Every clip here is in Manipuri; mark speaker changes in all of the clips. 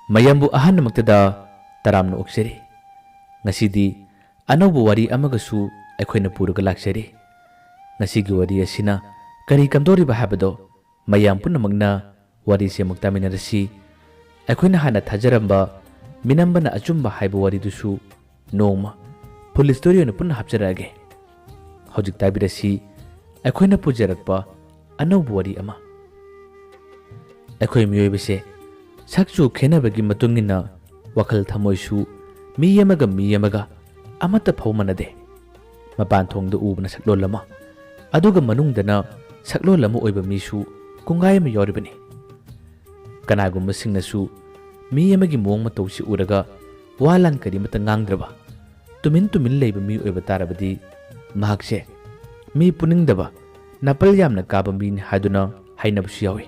Speaker 1: ꯃꯌꯥꯝꯕꯨ ꯑꯍꯥꯟꯕꯃꯛꯇꯗ ꯇꯔꯥꯝꯅ ꯑꯣꯛꯆꯔꯤ꯫ ꯉꯁꯤꯗꯤ ꯑꯅꯧꯕ ꯋꯥꯔꯤ ꯑꯃꯒꯁꯨ ꯑꯩꯈꯣꯏꯅ ꯄꯨꯔꯒ ꯂꯥꯛꯆꯔꯤ꯫ ꯉꯁꯤꯒꯤ ꯋꯥꯔꯤ ꯑꯁꯤꯅ ꯀꯔꯤ ꯀꯝꯗꯧꯔꯤꯕ ꯍꯥꯏꯕꯗꯣ ꯃꯌꯥꯝ ꯄꯨꯝꯅꯃꯛꯅ ꯋꯥꯔꯤꯁꯦ ꯑꯃꯨꯛ ꯇꯥꯃꯤꯟꯅꯔꯁꯤ꯫ ꯑꯩꯈꯣꯏꯅ ꯍꯥꯟꯅ ꯊꯥꯖꯔꯝꯕ ꯃꯤꯅꯝꯕꯅ ꯑꯆꯨꯝꯕ ꯍꯥꯏꯕ ꯋꯥꯔꯤꯗꯨꯁꯨ ꯅꯣꯡꯃ ꯐꯨꯜ ꯁ꯭ꯇꯣꯔꯤ ꯑꯣꯏꯅ ꯄꯨꯟꯅ ꯍꯥꯞꯆꯔꯛꯑꯒꯦ꯫ ꯍꯧꯖꯤꯛ ꯇꯥꯕꯤꯔꯁꯤ ꯑꯩꯈꯣꯏꯅ ꯄꯨꯖꯔꯛꯄ ꯑꯅꯧꯕ ꯋꯥꯔꯤ ꯑꯃ꯫ ꯑꯩꯈꯣꯏ ꯃꯤꯑꯣꯏꯕꯁꯦ ꯁꯛꯆꯨ ꯈꯦꯟꯅꯕꯒꯤ ꯃꯇꯨꯡ ꯏꯟꯅ ꯋꯥꯈꯜ ꯊꯃꯣꯏꯁꯨ ꯃꯤ ꯑꯃꯒ ꯑꯃꯠꯇ ꯐꯥꯎ ꯃꯥꯟꯅꯗꯦ꯫ ꯃꯄꯥꯟ ꯊꯣꯡꯗ ꯎꯕꯅ ꯁꯛꯂꯣꯟ ꯑꯃ, ꯑꯗꯨꯒ ꯃꯅꯨꯡꯗꯅ ꯁꯛꯂꯣꯟ ꯑꯃ ꯑꯣꯏꯕ ꯃꯤꯁꯨ ꯀꯣꯡꯒꯥꯏ ꯑꯃ ꯌꯥꯎꯔꯤꯕꯅꯤ꯫ ꯀꯅꯥꯒꯨꯝꯕꯁꯤꯡꯅꯁꯨ ꯃꯤ ꯑꯃꯒꯤ ꯃꯑꯣꯡ ꯃꯇꯧꯁꯤ ꯎꯔꯒ ꯋꯥ ꯂꯥꯟ ꯀꯔꯤꯃꯠꯇ ꯉꯥꯡꯗ꯭ꯔꯕ ꯇꯨꯃꯤꯟ ꯂꯩꯕ ꯃꯤ ꯑꯣꯏꯕ ꯇꯥꯔꯕꯗꯤ ꯃꯍꯥꯛꯁꯦ ꯃꯤ ꯄꯨꯅꯤꯡꯗꯕ ꯅꯥꯄꯜ ꯌꯥꯝꯅ ꯀꯥꯕ ꯃꯤꯅꯤ ꯍꯥꯏꯗꯨꯅ ꯍꯥꯏꯅꯕꯁꯨ ꯌꯥꯎꯏ꯫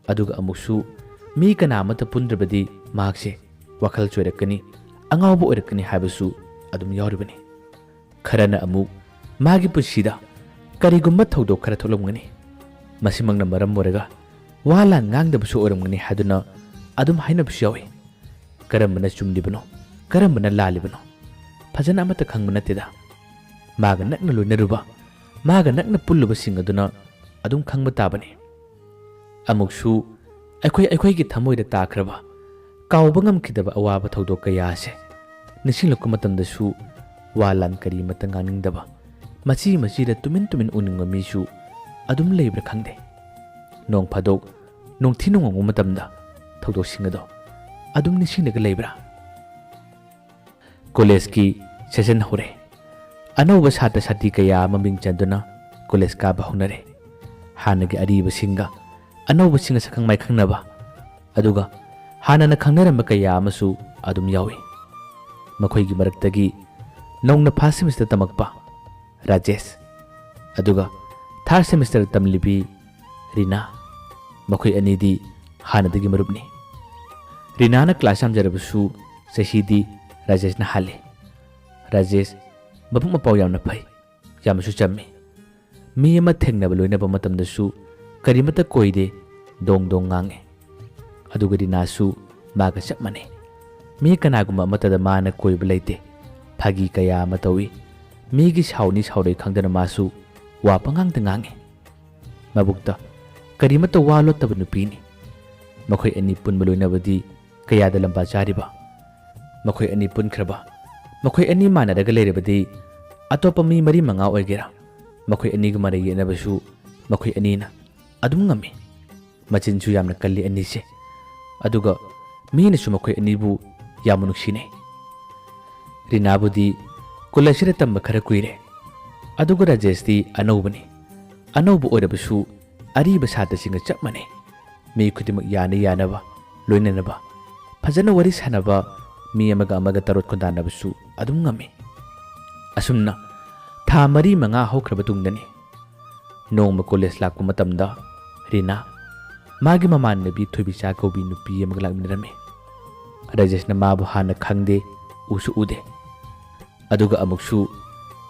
Speaker 1: ꯑꯗꯨꯒ ꯑꯃꯨꯛꯁꯨ ꯃꯤ ꯀꯅꯥ ꯑꯃꯠꯇ ꯄꯨꯟꯗ꯭ꯔꯕꯗꯤ ꯃꯍꯥꯛꯁꯦ ꯋꯥꯈꯜ ꯆꯣꯏꯔꯛꯀꯅꯤ, ꯑꯉꯥꯎꯕ ꯑꯣꯏꯔꯛꯀꯅꯤ ꯍꯥꯏꯕꯁꯨ ꯑꯗꯨꯝ ꯌꯥꯎꯔꯤꯕꯅꯤ꯫ ꯈꯔꯅ ꯑꯃꯨꯛ ꯃꯥꯒꯤ ꯄꯨꯟꯁꯤꯗ ꯀꯔꯤꯒꯨꯝꯕ ꯊꯧꯗꯣꯛ ꯈꯔ ꯊꯣꯛꯂꯝꯒꯅꯤ, ꯃꯁꯤꯃꯛꯅ ꯃꯔꯝ ꯑꯣꯏꯔꯒ ꯋꯥ ꯂꯥꯟ ꯉꯥꯡꯗꯕꯁꯨ ꯑꯣꯏꯔꯝꯒꯅꯤ ꯍꯥꯏꯗꯨꯅ ꯑꯗꯨꯝ ꯍꯥꯏꯅꯕꯁꯨ ꯌꯥꯎꯏ꯫ ꯀꯔꯝꯕꯅ ꯆꯨꯝꯂꯤꯕꯅꯣ ꯀꯔꯝꯕꯅ ꯂꯥꯜꯂꯤꯕꯅꯣ ꯐꯖꯅ ꯑꯃꯠꯇ ꯈꯪꯕ ꯅꯠꯇꯦꯗ꯫ ꯃꯥꯒ ꯅꯛꯅ ꯂꯣꯏꯅꯔꯨꯕ, ꯃꯥꯒ ꯅꯛꯅ ꯄꯨꯜꯂꯨꯕꯁꯤꯡ ꯑꯗꯨꯅ ꯑꯗꯨꯝ ꯈꯪꯕ ꯇꯥꯕꯅꯤ꯫ ꯑꯃꯨꯛꯁꯨ ꯑꯩꯈꯣꯏꯒꯤ ꯊꯃꯣꯏꯗ ꯇꯥꯈ꯭ꯔꯕ ꯀꯥꯎꯕ ꯉꯝꯈꯤꯗꯕ ꯑꯋꯥꯕ ꯊꯧꯗꯣꯛ ꯀꯌꯥ ꯑꯁꯦ ꯅꯤꯡꯁꯤꯡꯂꯛꯄ ꯃꯇꯝꯗꯁꯨ ꯋꯥ ꯂꯥꯟ ꯀꯔꯤꯃꯠꯇ ꯉꯥꯡꯅꯤꯡꯗꯕ, ꯃꯆꯤꯗ ꯇꯨꯃꯤꯟ ꯎꯅꯤꯡꯕ ꯃꯤꯁꯨ ꯑꯗꯨꯝ ꯂꯩꯕ꯭ꯔꯥ ꯈꯪꯗꯦ꯫ ꯅꯣꯡ ꯐꯥꯗꯣꯛ ꯅꯣꯡꯊꯤ ꯅꯣꯡꯃꯪꯕ ꯃꯇꯝꯗ ꯊꯧꯗꯣꯛꯁꯤꯡ ꯑꯗꯣ ꯑꯗꯨꯝ ꯅꯤꯡꯁꯤꯡꯂꯒ ꯂꯩꯕ꯭ꯔꯥ? ꯀꯣꯂꯦꯖꯀꯤ ꯁꯦꯁꯟ ꯍꯧꯔꯦ꯫ ꯑꯅꯧꯕ ꯁꯥꯇ꯭ꯔ ꯁꯥꯇ꯭ꯔꯤ ꯀꯌꯥ ꯑꯃ ꯃꯤꯡ ꯆꯟꯗꯨꯅ ꯀꯣꯂꯦꯖ ꯀꯥꯕ ꯍꯧꯅꯔꯦ꯫ ꯍꯥꯟꯅꯒꯤ ꯑꯔꯤꯕꯁꯤꯡꯒ ꯑꯅꯧꯕꯁꯤꯡꯒ ꯁꯛꯈꯪ ꯃꯥꯏꯈꯪꯅꯕ, ꯑꯗꯨꯒ ꯍꯥꯟꯅꯅ ꯈꯪꯅꯔꯝꯕ ꯀꯌꯥ ꯑꯃꯁꯨ ꯑꯗꯨꯝ ꯌꯥꯎꯏ꯫ ꯃꯈꯣꯏꯒꯤ ꯃꯔꯛꯇꯒꯤ ꯅꯧꯅ ꯐꯥꯔꯁꯠ ꯁꯦꯃꯤꯁꯇꯔ ꯇꯝꯃꯛꯄ ꯔꯥꯖꯦꯁ, ꯑꯗꯨꯒ ꯊꯥꯔꯠ ꯁꯦꯃꯤꯁꯇꯔ ꯇꯝꯂꯤꯕꯤ ꯔꯤꯅꯥ, ꯃꯈꯣꯏ ꯑꯅꯤꯗꯤ ꯍꯥꯟꯅꯗꯒꯤ ꯃꯔꯨꯞꯅꯤ꯫ ꯔꯤꯅꯥꯅ ꯀ꯭ꯂꯥꯁ ꯌꯥꯝꯖꯔꯕꯁꯨ ꯆꯍꯤꯗꯤ ꯔꯥꯖꯦꯁꯅ ꯍꯥꯜꯂꯤ꯫ ꯔꯥꯖꯦꯁ ꯃꯕꯨꯛ ꯃꯄꯥꯎ ꯌꯥꯝꯅ ꯐꯩ, ꯌꯥꯝꯅꯁꯨ ꯆꯝꯃꯤ꯫ ꯃꯤ ꯑꯃ ꯊꯦꯡꯅꯕ ꯂꯣꯏꯅꯕ ꯃꯇꯝꯗꯁꯨ ꯀꯔꯤꯃꯠꯇ ꯀꯣꯏꯗꯦ, ꯗꯣꯡ ꯉꯥꯡꯉꯦ꯫ ꯑꯗꯨꯒ ꯔꯤꯅꯥꯁꯨ ꯃꯥꯒ ꯆꯞ ꯃꯥꯟꯅꯩ꯫ ꯃꯤ ꯀꯅꯥꯒꯨꯝꯕ ꯑꯃꯠꯇꯗ ꯃꯥꯅ ꯀꯣꯏꯕ ꯂꯩꯇꯦ꯫ ꯐꯥꯒꯤ ꯀꯌꯥ ꯑꯃ ꯇꯧꯏ꯫ ꯃꯤꯒꯤ ꯁꯥꯎꯅꯤ ꯁꯥꯎꯔꯣꯏ ꯈꯪꯗꯅ ꯃꯥꯁꯨ ꯋꯥ ꯄꯉꯥꯡꯗ ꯉꯥꯡꯉꯤ꯫ ꯃꯕꯨꯛꯇ ꯀꯔꯤꯃꯠꯇ ꯋꯥ ꯂꯣꯠꯇꯕ ꯅꯨꯄꯤꯅꯤ꯫ ꯃꯈꯣꯏ ꯑꯅꯤ ꯄꯨꯟꯕ ꯂꯣꯏꯅꯕꯗꯤ ꯀꯌꯥꯗ ꯂꯝꯕꯥ ꯆꯥꯔꯤꯕ? ꯃꯈꯣꯏ ꯑꯅꯤ ꯄꯨꯟꯈ꯭ꯔꯕ, ꯃꯈꯣꯏ ꯑꯅꯤ ꯃꯥꯟꯅꯔꯒ ꯂꯩꯔꯕꯗꯤ ꯑꯇꯣꯞꯄ ꯃꯤ 4-5 ꯑꯣꯏꯒꯦꯔꯥ, ꯃꯈꯣꯏ ꯑꯅꯤꯒ ꯃꯔꯩ ꯌꯦꯠꯅꯕꯁꯨ ꯃꯈꯣꯏ ꯑꯅꯤꯅ ꯑꯗꯨꯝ ꯉꯝꯃꯤ꯫ ꯃꯆꯤꯟꯁꯨ ꯌꯥꯝꯅ ꯀꯜꯂꯤ ꯑꯅꯤꯁꯦ, ꯑꯗꯨꯒ ꯃꯤꯅꯁꯨ ꯃꯈꯣꯏ ꯑꯅꯤꯕꯨ ꯌꯥꯝꯅ ꯅꯨꯡꯁꯤꯅꯩ꯫ ꯔꯤꯅꯥꯕꯨꯗꯤ ꯀꯣꯂꯦꯖꯁꯤꯗ ꯇꯝꯕ ꯈꯔ ꯀꯨꯏꯔꯦ, ꯑꯗꯨꯒ ꯔꯥꯖꯦꯁꯇꯤ ꯑꯅꯧꯕꯅꯤ꯫ ꯑꯅꯧꯕ ꯑꯣꯏꯔꯕꯁꯨ ꯑꯔꯤꯕ ꯁꯥꯇ꯭ꯔꯁꯤꯡꯒ ꯆꯞ ꯃꯥꯟꯅꯩ꯫ ꯃꯤ ꯈꯨꯗꯤꯡꯃꯛ ꯌꯥꯅꯕ, ꯂꯣꯏꯅꯅꯕ, ꯐꯖꯅ ꯋꯥꯔꯤ ꯁꯥꯟꯅꯕ, ꯃꯤ ꯑꯃꯒ ꯇꯔꯣꯠ ꯈꯨꯟꯗꯥꯅꯕꯁꯨ ꯑꯗꯨꯝ ꯉꯝꯃꯤ꯫ ꯑꯁꯨꯝꯅ ꯊꯥ 4-5 ꯍꯧꯈ꯭ꯔꯕ ꯇꯨꯡꯗꯅꯤ ꯅꯣꯡꯃ ꯀꯣꯂꯦꯖ ꯂꯥꯛꯄ ꯃꯇꯝꯗ ꯔꯤꯅꯥ ꯃꯥꯒꯤ ꯃꯃꯥꯟꯅꯕꯤ ꯊꯣꯏꯕꯤꯆꯥ ꯀꯧꯕꯤ ꯅꯨꯄꯤ ꯑꯃꯒ ꯂꯥꯛꯃꯤꯟꯅꯔꯝꯃꯤ꯫ ꯔꯥꯖꯦꯁꯅ ꯃꯥꯕꯨ ꯍꯥꯟꯅ ꯈꯪꯗꯦ, ꯎꯁꯨ ꯎꯗꯦ꯫ ꯑꯗꯨꯒ ꯑꯃꯨꯛꯁꯨ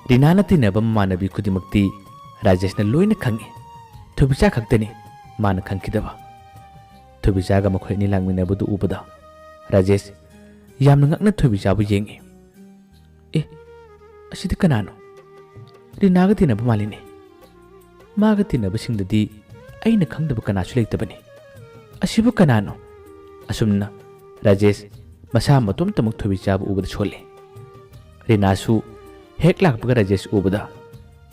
Speaker 1: ꯔꯤꯅꯥꯅ ꯇꯤꯟꯅꯕ ꯃꯃꯥꯟꯅꯕꯤ ꯈꯨꯗꯤꯡꯃꯛꯇꯤ ꯔꯥꯖꯦꯁꯅ ꯂꯣꯏꯅ ꯈꯪꯉꯤ꯫ ꯊꯣꯏꯕꯤꯆꯥ ꯈꯛꯇꯅꯤ ꯃꯥꯅ ꯈꯪꯈꯤꯗꯕ꯫ ꯊꯣꯏꯕꯤꯆꯥꯒ ꯃꯈꯣꯏ ꯑꯅꯤ ꯂꯥꯛꯃꯤꯟꯅꯕꯗꯨ ꯎꯕꯗ ꯔꯥꯖꯦꯁ ꯌꯥꯝꯅ ꯉꯛꯅ ꯊꯣꯏꯕꯤꯆꯥꯕꯨ ꯌꯦꯡꯉꯤ꯫ ꯑꯁꯤꯗꯤ ꯀꯅꯥꯅꯣ? ꯔꯤꯅꯥꯒ ꯇꯤꯟꯅꯕ ꯃꯥꯜꯂꯤꯅꯦ꯫ ꯃꯥꯒ ꯇꯤꯟꯅꯕꯁꯤꯡꯗꯗꯤ ꯑꯩꯅ ꯈꯪꯗꯕ ꯀꯅꯥꯁꯨ ꯂꯩꯇꯕꯅꯤ꯫ ꯑꯁꯤꯕꯨ ꯀꯅꯥꯅꯣ? ꯑꯁꯨꯝꯅ ꯔꯥꯖꯦꯁ ꯃꯁꯥ ꯃꯇꯣꯝꯇꯃꯛ ꯊꯣꯏꯕꯤꯆꯥꯕꯨ ꯎꯕꯗ ꯁꯣꯜꯂꯤ꯫ ꯔꯤꯅꯥꯁꯨ ꯍꯦꯛ ꯂꯥꯛꯄꯒ ꯔꯥꯖꯦꯁ ꯎꯕꯗ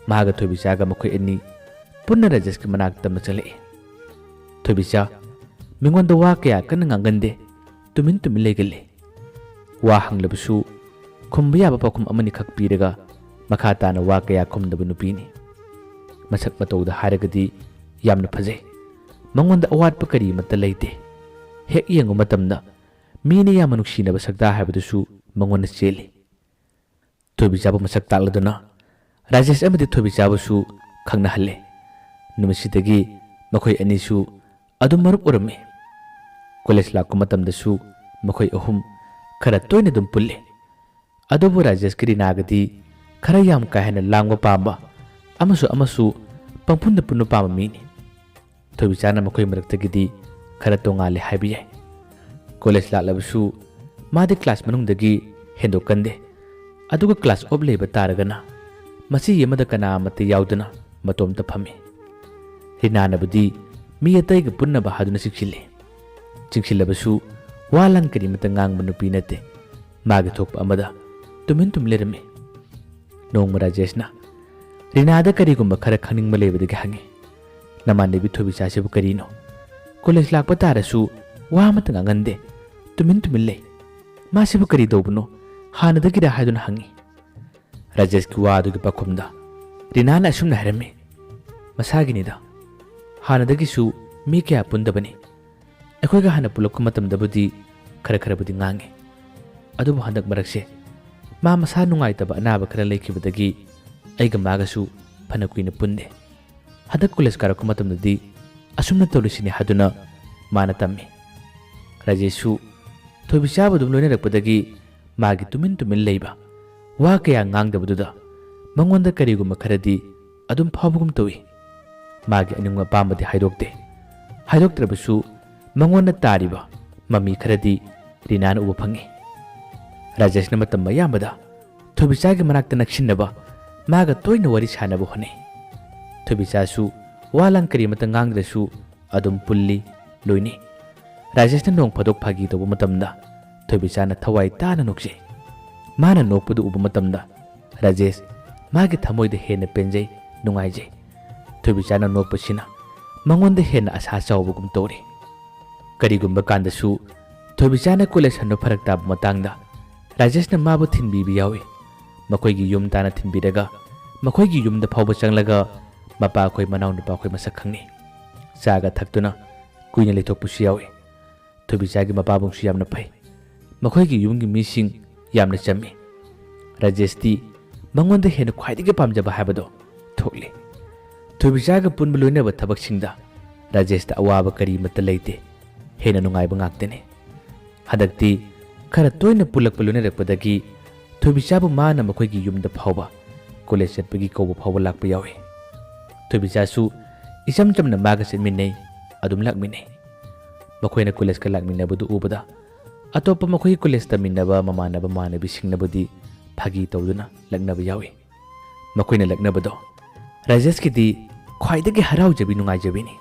Speaker 1: ꯃꯥꯒ ꯊꯣꯏꯕꯤꯆꯥꯒ ꯃꯈꯣꯏ ꯑꯅꯤ ꯄꯨꯟꯅ ꯔꯥꯖꯦꯁꯀꯤ ꯃꯅꯥꯛꯇ ꯆꯠꯂꯛꯏ꯫ ꯊꯣꯏꯕꯤꯆꯥ ꯃꯤꯉꯣꯟꯗ ꯋꯥ ꯀꯌꯥ ꯀꯟꯅ ꯉꯥꯡꯒꯟꯗꯦ, ꯇꯨꯃꯤꯟ ꯂꯩꯒꯜꯂꯤ꯫ ꯋꯥ ꯍꯪꯂꯕꯁꯨ ꯈꯨꯝꯕ ꯌꯥꯕ ꯄꯥꯎꯈꯨꯝ ꯑꯃꯅꯤꯈꯛ ꯄꯤꯔꯒ ꯃꯈꯥ ꯇꯥꯅ ꯋꯥ ꯀꯌꯥ ꯈꯨꯝꯗꯕ ꯅꯨꯄꯤꯅꯤ꯫ ꯃꯁꯛ ꯃꯇꯧꯗ ꯍꯥꯏꯔꯒꯗꯤ ꯌꯥꯝꯅ ꯐꯖꯩ꯫ ꯃꯉꯣꯟꯗ ꯑꯋꯥꯠꯄ ꯀꯔꯤꯃꯠꯇ ꯂꯩꯇꯦ꯫ ꯍꯦꯛ ꯌꯦꯡꯕ ꯃꯇꯝꯗ ꯃꯤꯅ ꯌꯥꯝꯅ ꯅꯨꯡꯁꯤꯅꯕ ꯁꯛꯇꯥ ꯍꯥꯏꯕꯗꯨꯁꯨ ꯃꯉꯣꯟꯗ ꯆꯦꯜꯂꯤ꯫ ꯊꯣꯏꯕꯤꯆꯥꯕꯨ ꯃꯁꯛ ꯇꯥꯛꯂꯗꯨꯅ ꯔꯥꯖꯦꯁ ꯑꯃꯗꯤ ꯊꯣꯏꯕꯤꯆꯥꯕꯨꯁꯨ ꯈꯪꯅꯍꯜꯂꯦ꯫ ꯅꯨꯃꯤꯠꯁꯤꯗꯒꯤ ꯃꯈꯣꯏ ꯑꯅꯤꯁꯨ ꯑꯗꯨꯝ ꯃꯔꯨꯞ ꯑꯣꯏꯔꯝꯃꯤ꯫ ꯀꯣꯂꯦꯖ ꯂꯥꯛꯄ ꯃꯇꯝꯗꯁꯨ ꯃꯈꯣꯏ ꯑꯍꯨꯝ ꯈꯔ ꯇꯣꯏꯅ ꯑꯗꯨꯝ ꯄꯨꯜꯂꯤ꯫ ꯑꯗꯨꯕꯨ ꯔꯥꯖꯦꯁꯀ ꯔꯤꯅꯥꯒꯗꯤ ꯈꯔ ꯌꯥꯝ ꯀꯥ ꯍꯦꯟꯅ ꯂꯥꯡꯕ ꯄꯥꯝꯕ ꯑꯃꯁꯨ ꯄꯪꯄꯨꯟꯗ ꯄꯨꯟꯕ ꯄꯥꯝꯕ ꯃꯤꯅꯤ꯫ ꯊꯣꯏꯕꯤꯆꯥꯅ ꯃꯈꯣꯏ ꯃꯔꯛꯇꯒꯤꯗꯤ ꯈꯔ ꯇꯣꯉꯥꯜꯂꯦ ꯍꯥꯏꯕ ꯌꯥꯏ꯫ ꯀꯣꯂꯦꯖ ꯂꯥꯛꯂꯕꯁꯨ ꯃꯥꯗꯤ ꯀ꯭ꯂꯥꯁ ꯃꯅꯨꯡꯗꯒꯤ ꯍꯦꯟꯗꯣꯛꯀꯟꯗꯦ ꯑꯗꯨꯒ ꯀ꯭ꯂꯥꯁ ꯑꯣꯐ ꯂꯩꯕ ꯇꯥꯔꯒꯅ ꯃꯆꯤ ꯑꯃꯗ ꯀꯅꯥ ꯑꯃꯠꯇ ꯌꯥꯎꯗꯅ ꯃꯇꯣꯝꯇ ꯐꯝꯃꯤ ꯔꯤꯅꯥꯅꯕꯨꯗꯤ ꯃꯤ ꯑꯇꯩꯒ ꯄꯨꯟꯅꯕ ꯍꯥꯗꯨꯅ ꯆꯤꯡꯁꯤꯜꯂꯕꯁꯨ ꯋꯥ ꯂꯥꯟ ꯀꯔꯤꯃꯠꯇ ꯉꯥꯡꯕ ꯅꯨꯄꯤ ꯅꯠꯇꯦ ꯃꯥꯒꯤ ꯊꯣꯛꯄ ꯑꯃꯗ ꯇꯨꯃꯤꯟ ꯂꯩꯔꯝꯃꯤ ꯅꯣꯡꯃ ꯔꯥꯖꯦꯁꯅ ꯔꯤꯅꯥꯗ ꯀꯔꯤꯒꯨꯝꯕ ꯈꯔ ꯈꯪꯅꯤꯡꯕ ꯂꯩꯕꯗꯒꯤ ꯍꯪꯉꯤ ꯅꯃꯥꯟꯅꯕꯤ ꯊꯣꯏꯕꯤꯆꯥꯁꯤꯕꯨ ꯀꯔꯤꯅꯣ ꯀꯣꯂꯦꯖ ꯂꯥꯛꯄ ꯇꯥꯔꯁꯨ ꯋꯥ ꯑꯃꯠꯇ ꯉꯥꯡꯒꯟꯗꯦ ꯇꯨꯃꯤꯟ ꯂꯩ ꯃꯥꯁꯤꯕꯨ ꯀꯔꯤ ꯇꯧꯕꯅꯣ ꯍꯥꯟꯅꯗꯒꯤꯔ ꯍꯥꯏꯗꯨꯅ ꯍꯪꯉꯤ ꯔꯥꯖꯦꯁꯀꯤ ꯋꯥꯗꯨꯒꯤ ꯄꯥꯎꯈꯨꯝꯗ ꯔꯤꯅꯥꯅ ꯑꯁꯨꯝꯅ ꯍꯥꯏꯔꯝꯃꯤ ꯃꯁꯥꯒꯤꯅꯤꯗ ꯍꯥꯟꯅꯗꯒꯤꯁꯨ ꯃꯤ ꯀꯌꯥ ꯄꯨꯟꯗꯕꯅꯤ ꯑꯩꯈꯣꯏꯒ ꯍꯥꯟꯅ ꯄꯨꯜꯂꯛꯄ ꯃꯇꯝꯗꯕꯨꯗꯤ ꯈꯔꯕꯨꯗꯤ ꯉꯥꯡꯉꯤ ꯑꯗꯨꯕꯨ ꯍꯟꯗꯛ ꯃꯔꯛꯁꯦ ꯃꯥ ꯃꯁꯥ ꯅꯨꯡꯉꯥꯏꯇꯕ ꯑꯅꯥꯕ ꯈꯔ ꯂꯩꯈꯤꯕꯗꯒꯤ ꯑꯩꯒ ꯃꯥꯒꯁꯨ ꯐꯅ ꯀꯨꯏꯅ ꯄꯨꯟꯗꯦ ꯍꯟꯗꯛ ꯀꯣꯂꯦꯖ ꯀꯥꯔꯛꯄ ꯃꯇꯝꯗꯗꯤ ꯑꯁꯨꯝꯅ ꯇꯧꯔꯤꯁꯤꯅꯤ ꯍꯥꯏꯗꯨꯅ ꯃꯥꯅ ꯇꯝꯃꯤ ꯔꯥꯖꯦꯁꯁꯨ ꯊꯣꯏꯕꯤꯆꯥꯕꯨ ꯑꯗꯨꯝ ꯂꯣꯏꯅꯔꯛꯄꯗꯒꯤ ꯃꯥꯒꯤ ꯇꯨꯃꯤꯟ ꯂꯩꯕ ꯋꯥ ꯀꯌꯥ ꯉꯥꯡꯗꯕꯗꯨꯗ ꯃꯉꯣꯟꯗ ꯀꯔꯤꯒꯨꯝꯕ ꯈꯔꯗꯤ ꯑꯗꯨꯝ ꯐꯥꯎꯕꯒꯨꯝ ꯇꯧꯏ ꯃꯥꯒꯤ ꯑꯅꯤꯡꯕ ꯑꯄꯥꯝꯕꯗꯤ ꯍꯥꯏꯗꯣꯛꯇ꯭ꯔꯕꯁꯨ ꯃꯉꯣꯟꯗ ꯇꯥꯔꯤꯕ ꯃꯃꯤ ꯈꯔꯗꯤ ꯔꯤꯅꯥꯅ ꯎꯕ ꯐꯪꯉꯤ ꯔꯥꯖꯦꯁꯅ ꯃꯇꯝ ꯑꯌꯥꯝꯕꯗ ꯊꯣꯏꯕꯤꯆꯥꯒꯤ ꯃꯅꯥꯛꯇ ꯅꯛꯁꯤꯟꯅꯕ ꯃꯥꯒ ꯇꯣꯏꯅ ꯋꯥꯔꯤ ꯁꯥꯟꯅꯕ ꯍꯣꯠꯅꯩ ꯊꯣꯏꯕꯤꯆꯥꯁꯨ ꯋꯥ ꯂꯥꯟ ꯀꯔꯤꯃꯠꯇ ꯉꯥꯡꯗ꯭ꯔꯁꯨ ꯑꯗꯨꯝ ꯄꯨꯜꯂꯤ ꯂꯣꯏꯅꯤ ꯔꯥꯖꯦꯁꯅ ꯅꯣꯡ ꯐꯥꯗꯣꯛ ꯐꯥꯒꯤ ꯇꯧꯕ ꯃꯇꯝꯗ ꯊꯣꯏꯕꯤꯆꯥꯅ ꯊꯋꯥꯏ ꯇꯥꯅ ꯅꯣꯛꯆꯩ ꯃꯥꯅ ꯅꯣꯛꯄꯗꯨ ꯎꯕ ꯃꯇꯝꯗ ꯔꯥꯖꯦꯁ ꯃꯥꯒꯤ ꯊꯃꯣꯏꯗ ꯍꯦꯟꯅ ꯄꯦꯟꯖꯩ ꯅꯨꯡꯉꯥꯏꯖꯩ ꯊꯣꯏꯕꯤꯆꯥꯅ ꯅꯣꯛꯄꯁꯤꯅ ꯃꯉꯣꯟꯗ ꯍꯦꯟꯅ ꯑꯁꯥ ꯆꯥꯎꯕꯒꯨꯝ ꯇꯧꯔꯤ ꯀꯔꯤꯒꯨꯝꯕ ꯀꯥꯟꯗꯁꯨ ꯊꯣꯏꯕꯤꯆꯥꯅ ꯀꯣꯂꯦꯖ ꯍꯟꯕ ꯐꯔꯛ ꯇꯥꯕ ꯃꯇꯥꯡꯗ ꯔꯥꯖꯦꯁꯅ ꯃꯥꯕꯨ ꯊꯤꯟꯕꯤꯕ ꯌꯥꯎꯏ ꯃꯈꯣꯏꯒꯤ ꯌꯨꯝ ꯇꯥꯅ ꯊꯤꯟꯕꯤꯔꯒ ꯃꯈꯣꯏꯒꯤ ꯌꯨꯝꯗ ꯐꯥꯎꯕ ꯆꯪꯂꯒ ꯃꯄꯥꯈꯣꯏ ꯃꯅꯥꯎꯅꯨꯄꯥꯈꯣꯏ ꯃꯁꯛ ꯈꯪꯅꯩ ꯆꯥꯒ ꯊꯛꯇꯨꯅ ꯀꯨꯏꯅ ꯂꯩꯊꯣꯛꯄꯁꯨ ꯌꯥꯎꯏ ꯊꯣꯏꯕꯤꯆꯥꯒꯤ ꯃꯄꯥꯕꯨꯡꯁꯨ ꯌꯥꯝꯅ ꯐꯩ ꯃꯈꯣꯏꯒꯤ ꯌꯨꯝꯒꯤ ꯃꯤꯁꯤꯡ ꯌꯥꯝꯅ ꯆꯝꯃꯤ ꯔꯥꯖꯦꯁꯇꯤ ꯃꯉꯣꯟꯗ ꯍꯦꯟꯅ ꯈ꯭ꯋꯥꯏꯗꯒꯤ ꯄꯥꯝꯖꯕ ꯍꯥꯏꯕꯗꯣ ꯊꯣꯛꯂꯤ ꯊꯣꯏꯕꯤꯆꯥꯒ ꯄꯨꯟꯕ ꯂꯣꯏꯅꯕ ꯊꯕꯛꯁꯤꯡꯗ ꯔꯥꯖꯦꯁꯇ ꯑꯋꯥꯕ ꯀꯔꯤꯃꯠꯇ ꯂꯩꯇꯦ ꯍꯦꯟꯅ ꯅꯨꯡꯉꯥꯏꯕ ꯉꯥꯛꯇꯅꯤ ꯍꯟꯗꯛꯇꯤ खरा तोयना पुलक लोइनरकपदगी थोबिचाबु माना मखोइगी युमदा फावबा कॉलेज चटपगी कौबा फावबा लाकपा यावे थोबिचासु इचम चमना मागा चटमिनै अदुम लाकमिनै मखोइना कॉलेज का लाकमिनबदु उबदा अतोप मखोइ कॉलेज तमिनबा ममानबा मानबि सिंगनबदि फागी तौदुना लकनबा यावे मखोइना लकनबदो राजेश किदि ख्वाइदगी हराउजबि नुंगाइजबिनि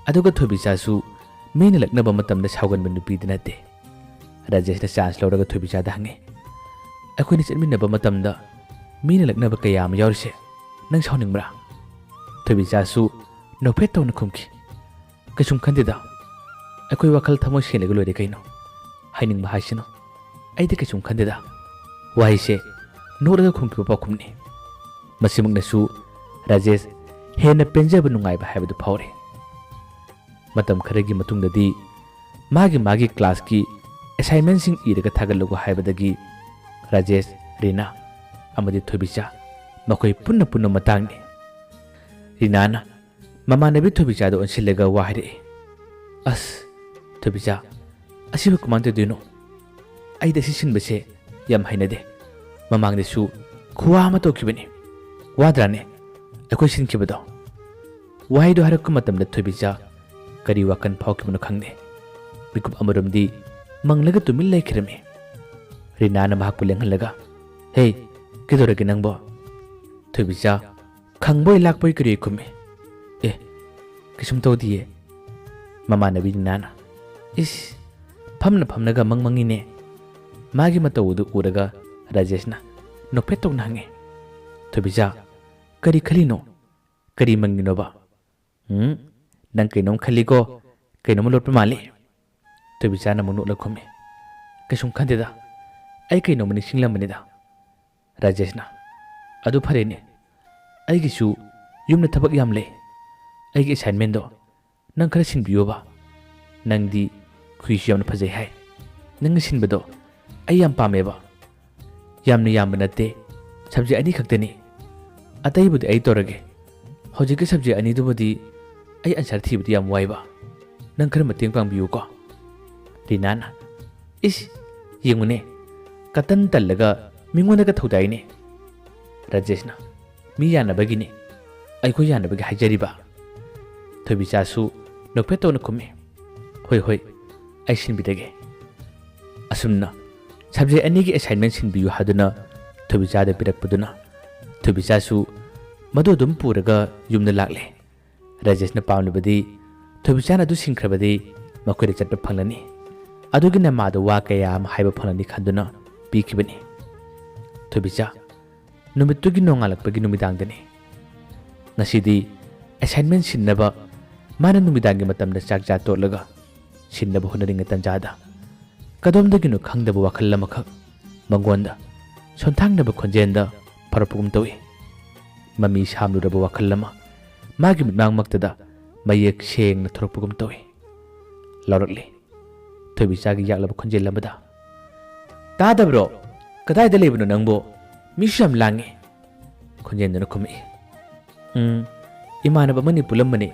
Speaker 1: अदुगा थोबिचासु मीना लकनबा मतमदा सावगनबा नुपीदि नते राजेश ने चांस लौरगा थोबिचादा हंगे अखोइना चटमिनबा मतमदा मीना लकनबा कयाम यावरिसे नंग साउनिंगब्रा थोबिचासु नोफेट तौना खुमखि कसुम खंदेदा अखोइ वखल थमोइ सेलगा लोइरे कैनो हाइनिंगबा हाइसिनो आइदि कसुम खंदेदा वाहिसे नोरगा खुमखिबा पाखुमनि मसिमुगनसु राजेश हेन पेंजबा नुंगाइबा हाइबदु फावरे मतम खरगी मतुंगदि मागी क्लास की असाइनमेंट सिंग इरगा थागलुगो हाइबदगी राजेश रीना अमदि थोबिचा मखोइ पुन्ना पुन्ना मतांगनि रीनाना ममानबि थोबिचादो अनसिलगा वाहिरे अस थोबिचा असिबु कमांते दिनो आइदा सिसिनबसे याम हाइनदे ममांगदेसु खुवा मा तोखिबनि वाद्राने अखोइ सिनखिबदो वाहिदो हरक मतमदा थोबिचा करी वाकन फावखिबनो खंगदे बिकुप अमरमदी मंगलगा तुमिल लेखिरमे रीनाना महाकु लेंहलगा हे किदोरगे नंगबो थोबिचा खंगबोय लाकबोय करी खुमे ए किसुम तोदिए ममानबि नाना इस फमनगा मंगमंगिने मागी मतौदु उरगा राजेशना नोफेतो नंगे थोबिचा करी खलिनो करी मंगिनोबा नंग कैनोम खलिको कैनोम लोटप माली थोबिचाना मनु लखोमे कसुम खंदेदा आई कैनोम निसिंगलमनिदा राजेशना अदु फरेने आइगिसु युमना थबक याम ले आइगी असाइनमेंट दो नंग खरा सिनबियोबा नंगदी खुइसु यामना फजै हाय नंग सिनबदो आई याम पामेबा यामना याम नते सब्जेक्ट अनि खक्तनी अतैबुदि आई तोरगे हौजिक सब्जेक्ट अनि दुबदि आई आंसर थीबदि याम वाइबा नंग खरा मतेंग पांगबियोको रीनाना इस येंगुने कतन तल्लगा मिंगोनगा थौदाइने राजेशना मी यानबगिने आइखो यानबगी हाइजरिबा थोबिचासु नोफेतोना खुमे होय होय आइसिनबिदगे असुमना सब्जेक्ट अनी की असाइनमेंट सिनबियु हादुना थोबिचादा पिरकपदुना थोबिचासु मदु दुम पुरगा युमना लाकले राजेशना पावनबदी थोबिचाना दु सिंख्रबदी मखोयदा चटप फंगलनी अदुगी नमादो वा कया अमा हाइबा फंगलनी खंदुना पीखिबनी थोबिचा नुमित्तुगी नोंगालकपगी नुमिदांगदनी नसीदी असाइनमेंट सिन्नबा माना नुमिदांगी मतमदा चाक चा तोलगा सिन्नबा होनरिंग तंजादा कदोमदगिनो खंगदबा वखल अमखक मंगोंदा सोंथांगनबा खोंजेंदा फरपगुम तोई ममी सामलुरबा वखल अमा मागी मिटमांगमक्तदा मयेक सेंगना थोरपगुम तोई लौरकली थोबिचागी याकलबा खोंजेल अमदा तादब्रो कदाइदा लेबनो नंगबो मिसु याम लांगे खोंजेंदना खुमी इमानबा मनी पुलमने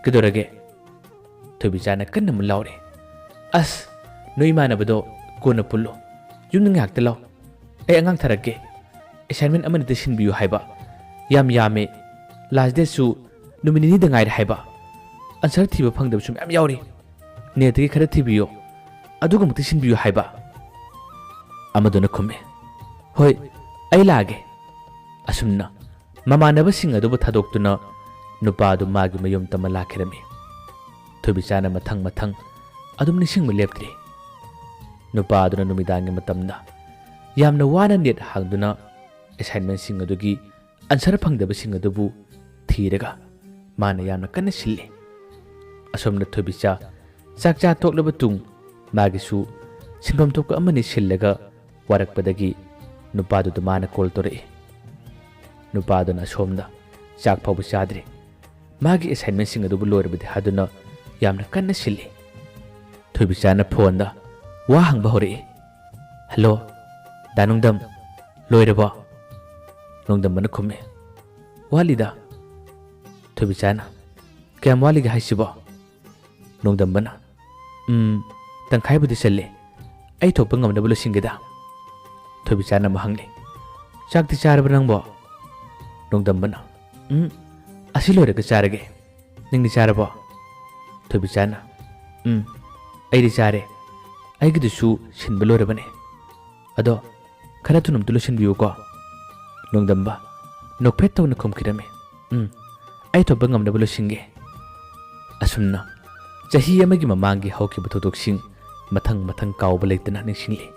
Speaker 1: कदोरगे थोबिचाना कन्ना मुलावरे अस नो इमानबदो कोना पुल्लो Yamuna ngakta law ai angang tharake assignment amani te sinbiyu haiba yam yame last day su numini da ngai haiba answer thiba phangdab sum yam yawri ne te khara thibiyo aduga mukti sinbiyu haiba amaduna khume hoi ai lage asumna mamanaba sing adu thadokuna nupa adu magi mayum tamala khirami thobichana mathang mathang adum nising leptri nupa aduna numidangi matamda yamna wana net hangduna assignment sing adugi answer phangdaba sing adubu thiraga mana yamna kanna sille asomna thobicha chakcha toklaba tung magi su sinbam tok amani sillaga warakpadagi nupa adu mana call tore nupa aduna somda chak phabu chadri magi assignment sing adubu lorbadi haduna yamna kanna sille thobicha na phone da wa hangba hore hello danungdam loiraba nungdam bana khume walida thobichana kyam wali ga haisiba nungdam bana tangkhai budi challe ai thokpa ngamna bulo singida thobichana mahangle chakti charba nangbo nungdam bana asi loiraga charage ningni charaba thobichana ai ri chare ai gidusu sinba loirabane ado khara tunum tulo sinbiyu ko nongdamba nokphet tawna khomkhirame ai thokpa ngamna bulo singe asumna chahi amagi mamangi hauki buthodok sing mathang mathang kawba leitana ningsingli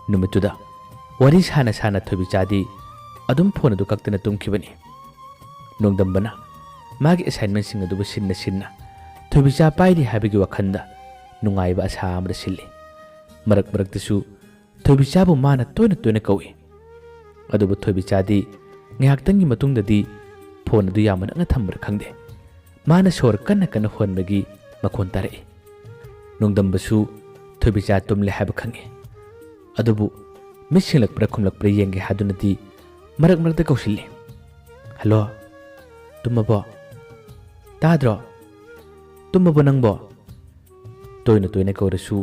Speaker 1: numituda wari sana sana thobichadi adum phone adu kaktana tumkhibani nongdambana magi assignment sing adu sinna sinna thobicha pairi habigi wakhanda nungaiba asa amra sille marak marak tisu thobichabu mana toina toina kawi adubu thobichadi ngaktangi matungdadi phone adu yamana nga thamra khangde mana sor kanna kanna honbagi makhon tare nungdambasu thobicha tumle haba khange adubu misilak pra khumlak pra yenge hadunadi marak marak ta kausille hello tumabo tadro tumabo nangbo toina toina kaurasu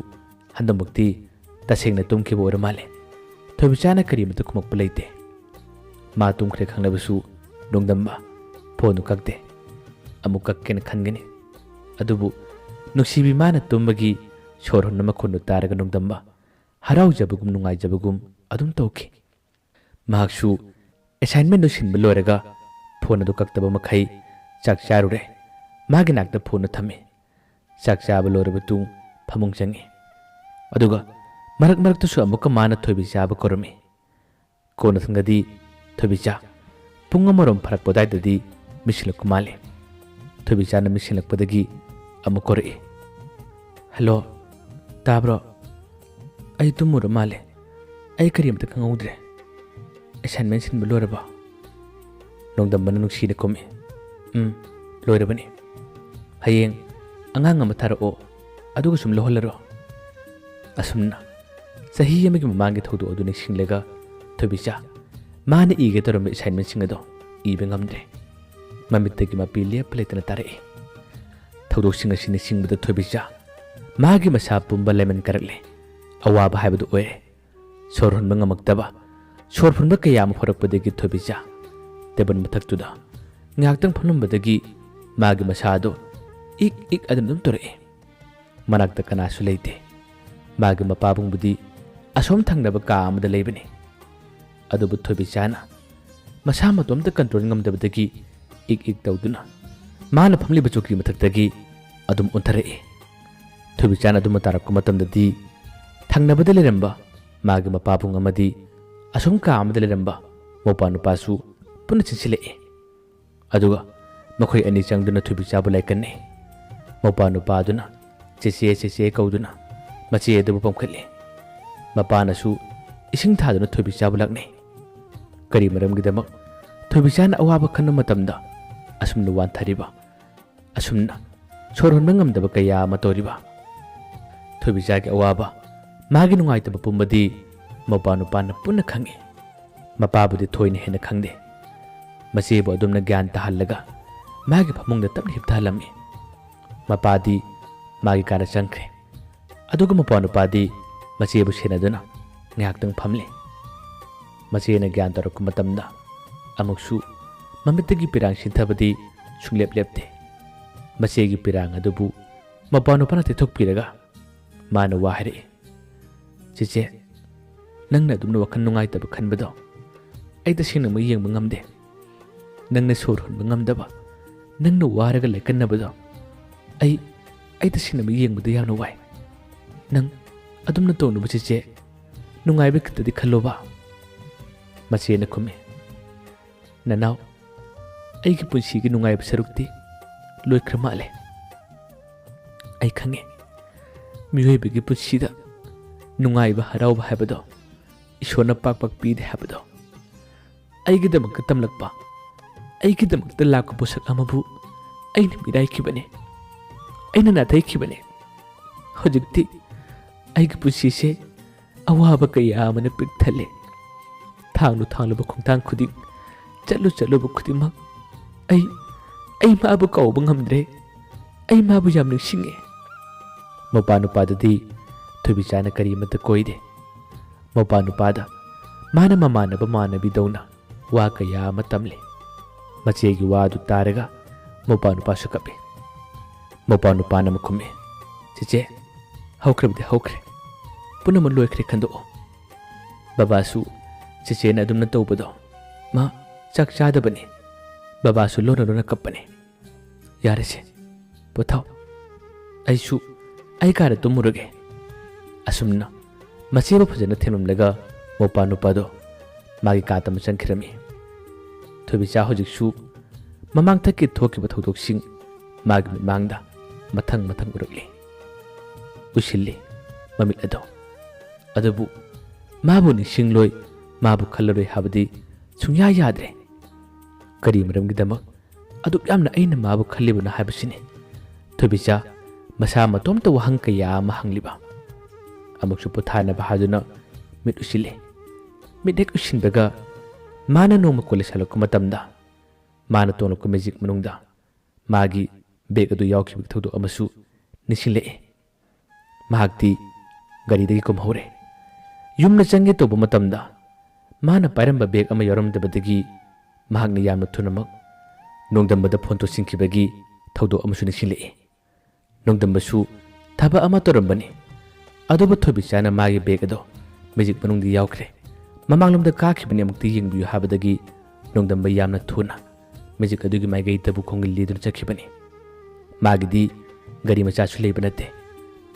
Speaker 1: handamukti tasengna tumkhibo ora male thobichana karimata khumokpa leite ma tumkhre khangnabasu nongdamba phone kakte amuk kakken khangene adubu nuksibi mana tumbagi sorhonna makhonu taraga nongdamba harau jabugum nungai jabugum adum tawki mahaksu assignment no sinba loraga phone adu kaktaba makhai chak charure magi nakta phone thame chak chaba loraba tung phamung changi aduga marak marak tu su amuka mana thobicha ba korome kona thangadi thobicha punga marom pharak podai dadi misilak kumale thobicha na misilak padagi amukore hello tabro ai tumura male ai karim ta kangaudre assignment sin baloraba nongdam bana nuksi de kome loirabani hayeng angang ama tharao aduga sum loholaro asumna sahi amagi mamangi thodu adu nisinglega thobicha mana ige toram assignment singado ibe ngamdre mamittagi mapi lep letana tare thodu singa sini singbada thobicha magi masa pumba lemon karakle awaba haibadu oye sorhon mangamakdaba sorphun ba kayam horakpadagi thobicha tebon mathaktuda ngaktang phanumbadagi magi masado ik adum tore manakta kanasu leite Magi mapabungbudi asom thangnaba ka amada leibani. Adubu Thoibicana masa matomda control ngamdabadagi ik tawduna mana phamliba chukri mathaktagi adum untharei. Thoibicana adum tarakku matamdadi thangnabada leramba magi mapabung amadi asom ka amada leramba mopa nupasu puna chinsilei. Aduga makhoi ani changduna Thoibichabu laikanne. Mopa nupaduna chese kauduna machi edu pamkhali. Mapanasu ising thaduna Thoibichabu lakne. Kari maramgidamak Thoibicana awaba khanna matamda asumna wanthariba asumna sorhonba ngamdaba kaya ama toriba. Thoibicagi awaba magi nungaitaba pumbadi mopa nupana punna khange. Mapabudi thoine hena khangde. Machebu adumna gyan tahallaga magi phamungda tapna hipthalammi. Mapadi magi kana changkhre. Aduga mopa nupadi machebu senaduna ngayaktang phamle. Machena gyan tarakku matamda amuksu mamitagi pirang sinthabadi sunglep lepte. Machegi pirang adubu mopa nupana tithokpiraga mana wahare. Chiche nangna adumna wakhan nungaitaba khanbado ai tasingna yengba ngamde. Nangna sor honba ngamdaba nangna waraga laikannabado ai tasingna yengbada yamna wai. Nang adumna tongnuba chiche nungaiba kitadi khalloba. Machena khumi Nanau aigi punsigi nungaiba sarukti loikhra male. Ai khange miyoibagi punsida nungaiba harauba habado ishona pak pide habado. Aigidamakta tamlakpa aigidamakta lakpa posak amabu aina miraikibane aina nathaikhibane. Hojikti aigi punsise awaba kaya amana pikthalle. Thangluba khongtang khuding chatluba khudimak ai mabu kauba ngamdre ai mabu yam ningsinge. Mopa nupadadi Thoibicana kari amata koide. Mopa nupada mana mamanaba manabidawna wa kaya ama tamle. Machegi wadu taraga mopa nupasu kape. Mopa nupana makhume chiche haukrabdi haukre punama loikhre khandoo. Babasu chichena adumna tawbado ma chak chadabani. Babasu lona kappane. Yarese pothau aisu ai kara tumurage. Asumna macheba phajana themamlaga mopa nupado magi katam changkhirami. Thoibicha hojiksu mamang thakki thokiba thaudoksing magi mangda mathang urakli. Usilli mamit ado adubu mabu ningsingloi mabu khallaroi habadi sungya yadre. Kari maramgidamak aduk yamna aina mabu khallibuna habasini. Thoibicha masa matomta wahang kaya ama hangliba. Amuksu pothanaba haduna mit usile. Midek usinbaga mana noma college halakku matamda mana tonlakku magic manungda magi bag adu yawkhibik thaudo amasu nisinlei. Mahakti garidagi kumhore. Yumna change toba matamda mana pairamba bag ama yaramdabadagi mahakna yamna thunamak nongdambada phone to singkibagi thaudo amasu nisinlei. Nongdambasu thaba ama torambani. Adoba Thoibicana magi bag ado magic manungdi yawkhre. Mamanglomda kakhibani amukti yengbiyu habadagi nongdamba yamna thuna magic adugi maigai tabu khongil liduna chakhibani. Magidi gari machasu leiba nate.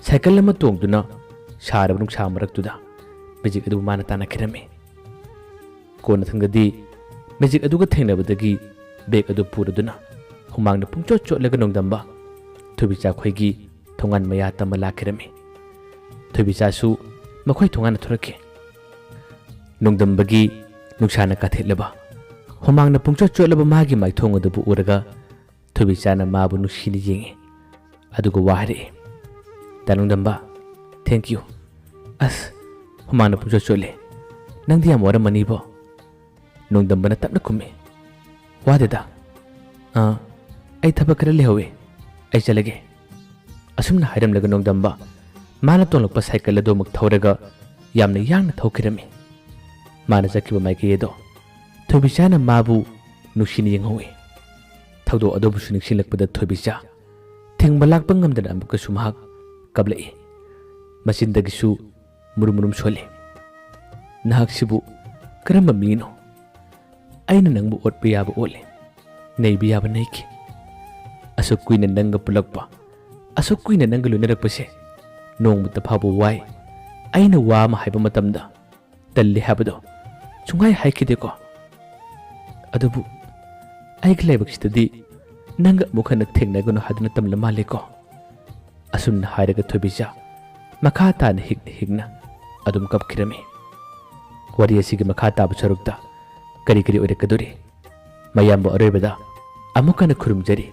Speaker 1: Cycle lama tongduna saraba nungsa maraktuda magic adu mana tana khirami. Kona thangadi magic aduga thengnabadagi bag adu puraduna humangna pungchot chotlaga nongdamba Thoibicha khoigi thongan maya tama lakhirami. Thoibicha su makhoi thongan thurake. Nongdambagi nuksana kathelaba humangna pungchot chotlaba magi mai thongadabu uraga Thoibicana mabu nuksini yengi. Aduga wahare. Tanongdamba thank you. As humangna pungchot chotle nangdi yam waramani bo. Nongdambana tapna kumme wadeda ai thabak khara lehawe ai chalage. Asumna hairamlaga nongdamba mana tonglakpa cycle ado mak thauraga yamna yangna thaukhirami. Mana chakiba maikedo Thoibicana mabu nuksini yenghowe. Thaudo adobu suniksilakpada Thoibicha thengba lakpa ngamdana ambuka sumhak kablai. ꯃꯆꯤꯟꯗꯒꯤꯁꯨ ꯃꯨꯔꯨꯝ ꯃꯨꯔꯨꯝ ꯁꯣꯜꯂꯤ꯫ ꯅꯍꯥꯛꯁꯤꯕꯨ ꯀꯔꯝꯕ ꯃꯤꯅꯣ? ꯑꯩꯅ ꯅꯪꯕꯨ ꯑꯣꯠꯄ ꯌꯥꯕ ꯑꯣꯠꯂꯤ, ꯅꯩꯕ ꯌꯥꯕ ꯅꯩꯈꯤ꯫ ꯑꯁꯨꯛ ꯀꯨꯏꯅ ꯅꯪꯒ ꯄꯨꯜꯂꯛꯄ, ꯑꯁꯨꯛ ꯀꯨꯏꯅ ꯅꯪꯒ ꯂꯣꯏꯅꯔꯛꯄꯁꯦ ꯅꯣꯡꯃꯇ ꯐꯥꯎꯕ ꯋꯥꯏ, ꯑꯩꯅ ꯋꯥ ꯑꯃ ꯍꯥꯏꯕ ꯃꯇꯝꯗ ꯇꯜꯂꯤ ꯍꯥꯏꯕꯗꯣ ꯁꯨꯡꯍꯥꯏ ꯍꯥꯏꯈꯤꯗꯦꯀꯣ? ꯑꯗꯨꯕꯨ ꯑꯩꯒꯤ ꯂꯥꯏꯕꯛꯁꯤꯗꯗꯤ ꯅꯪꯒ ꯑꯃꯨꯛ ꯍꯟꯅ ꯊꯦꯡꯅꯒꯅꯨ ꯍꯥꯏꯗꯨꯅ ꯇꯝꯂ ꯃꯥꯜꯂꯦꯀꯣ? ꯑꯁꯨꯝꯅ ꯍꯥꯏꯔꯒ ꯊꯣꯏꯕꯤꯆꯥ ꯃꯈꯥ ꯇꯥꯅ ꯍꯤꯛꯅ ꯍꯤꯛꯅ ꯑꯗꯨꯝ ꯀꯞꯈꯤꯔꯝꯃꯤ꯫ ꯋꯥꯔꯤ ꯑꯁꯤꯒꯤ ꯃꯈꯥ ꯇꯥꯕ ꯁꯔꯨꯛꯇ ꯀꯔꯤ ꯀꯔꯤ ꯑꯣꯏꯔꯛꯀꯗꯣꯔꯤ? ꯃꯌꯥꯝꯕꯨ ꯑꯔꯣꯏꯕꯗ ꯑꯃꯨꯛ ꯍꯟꯅ ꯈꯨꯔꯨꯝꯖꯔꯤ꯫